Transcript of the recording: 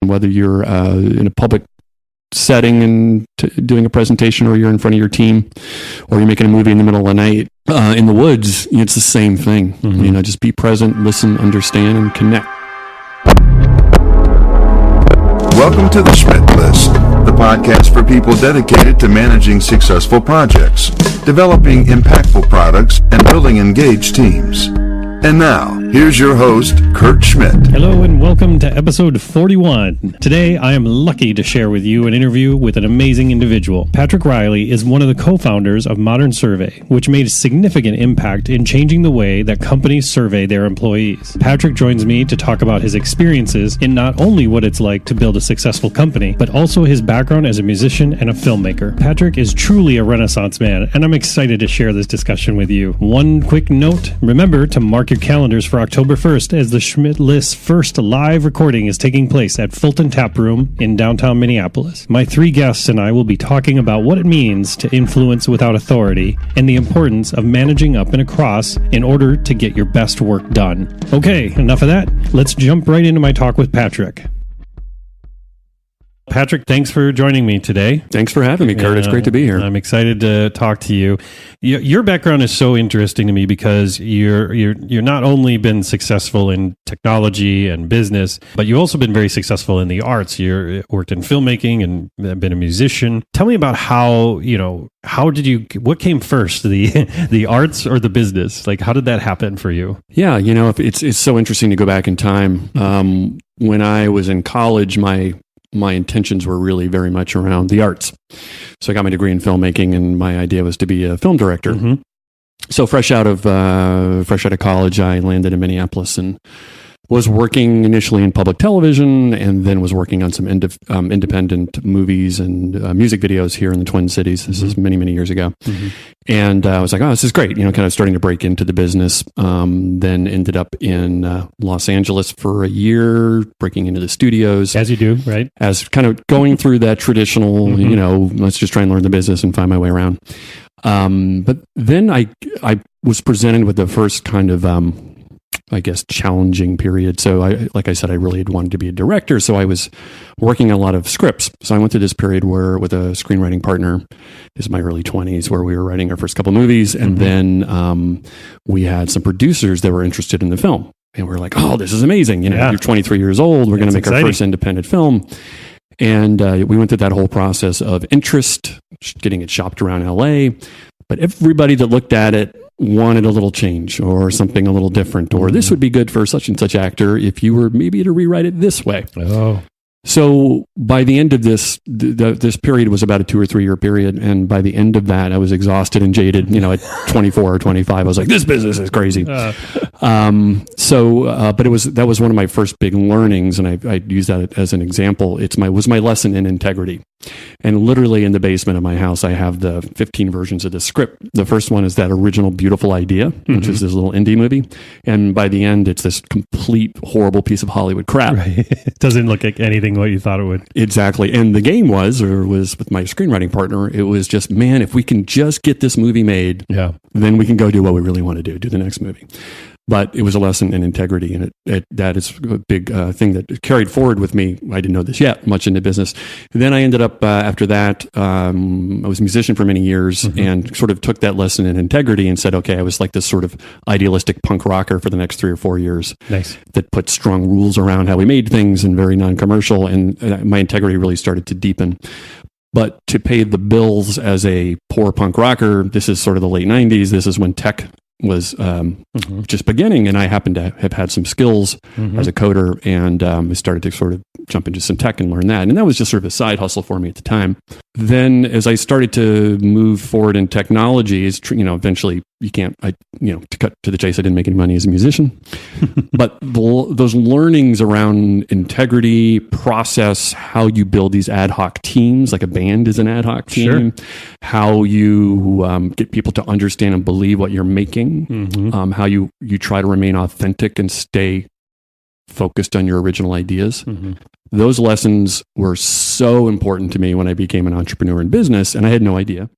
whether you're in a public setting and doing a presentation, or you're in front of your team, or you're making a movie in the middle of the night in the woods. It's the same thing. Just be present, listen, understand, and connect. Welcome to the Schmidt List, the podcast for people dedicated to managing successful projects, developing impactful products, and building engaged teams. And now, here's your host, Kurt Schmidt. Hello and welcome to episode 41. Today, I am lucky to share with you an interview with an amazing individual. Patrick Riley is one of the co-founders of Modern Survey, which made a significant impact in changing the way that companies survey their employees. Patrick joins me to talk about his experiences in not only what it's like to build a successful company, but also his background as a musician and a filmmaker. Patrick is truly a Renaissance man, and I'm excited to share this discussion with you. One quick note, remember to mark your calendars for October 1st as the Schmidt List's first live recording is taking place at Fulton Tap Room in downtown Minneapolis. My three guests and I will be talking about what it means to influence without authority and the importance of managing up and across in order to get your best work done. Okay, enough of that. Let's jump right into my talk with Patrick. Patrick, thanks for joining me today. Thanks for having me, Kurt. It's great to be here. I'm excited to talk to you. Your background is so interesting to me because you're not only been successful in technology and business, but you've also been very successful in the arts. You worked in filmmaking and been a musician. Tell me about what came first, the arts or the business? Like, how did that happen for you? Yeah, it's so interesting to go back in time. When I was in college, my intentions were really very much around the arts. So I got my degree in filmmaking, and my idea was to be a film director. Mm-hmm. So fresh out of college, I landed in Minneapolis and was working initially in public television, and then was working on some independent movies and music videos here in the Twin Cities. This is many, many years ago. Mm-hmm. And I was like, oh, this is great. Kind of starting to break into the business. Then ended up in Los Angeles for a year, breaking into the studios. As you do, right? As kind of going through that traditional, let's just try and learn the business and find my way around. But then I was presented with the first kind of, challenging period. So like I said, I really had wanted to be a director. So I was working a lot of scripts. So I went through this period where with a screenwriting partner, this is my early 20s, where we were writing our first couple movies. And then we had some producers that were interested in the film. And we're like, oh, this is amazing. You're 23 years old. We're going to make our first independent film. And we went through that whole process of interest, getting it shopped around LA. But everybody that looked at it wanted a little change or something a little different, or this would be good for such and such actor if you were maybe to rewrite it this way. Oh. So by the end of this period was about a 2 or 3 year period. And by the end of that, I was exhausted and jaded, at 24 or 25, I was like, this business is crazy. But that was one of my first big learnings. And I use that as an example. Was my lesson in integrity. And literally in the basement of my house, I have the 15 versions of the script. The first one is that original beautiful idea, which is this little indie movie. And by the end, it's this complete horrible piece of Hollywood crap. Right. It doesn't look like anything what you thought it would. Exactly. And the game was with my screenwriting partner, it was just, man, if we can just get this movie made, then we can go do what we really want to do the next movie. But it was a lesson in integrity, and that is a big thing that carried forward with me. I didn't know this yet, much into business. And then I ended up, after that, I was a musician for many years and sort of took that lesson in integrity and said, okay, I was like this sort of idealistic punk rocker for the next 3 or 4 years. Nice. That put strong rules around how we made things and very non-commercial, and my integrity really started to deepen. But to pay the bills as a poor punk rocker, this is sort of the late 90s. This is when tech was just beginning, and I happened to have had some skills as a coder, and I started to sort of jump into some tech and learn that. And that was just sort of a side hustle for me at the time. Then as I started to move forward in technologies, eventually to cut to the chase, I didn't make any money as a musician, but those learnings around integrity, process, how you build these ad hoc teams, like a band is an ad hoc team, how you get people to understand and believe what you're making, how you try to remain authentic and stay focused on your original ideas. Those lessons were so important to me when I became an entrepreneur in business, and I had no idea.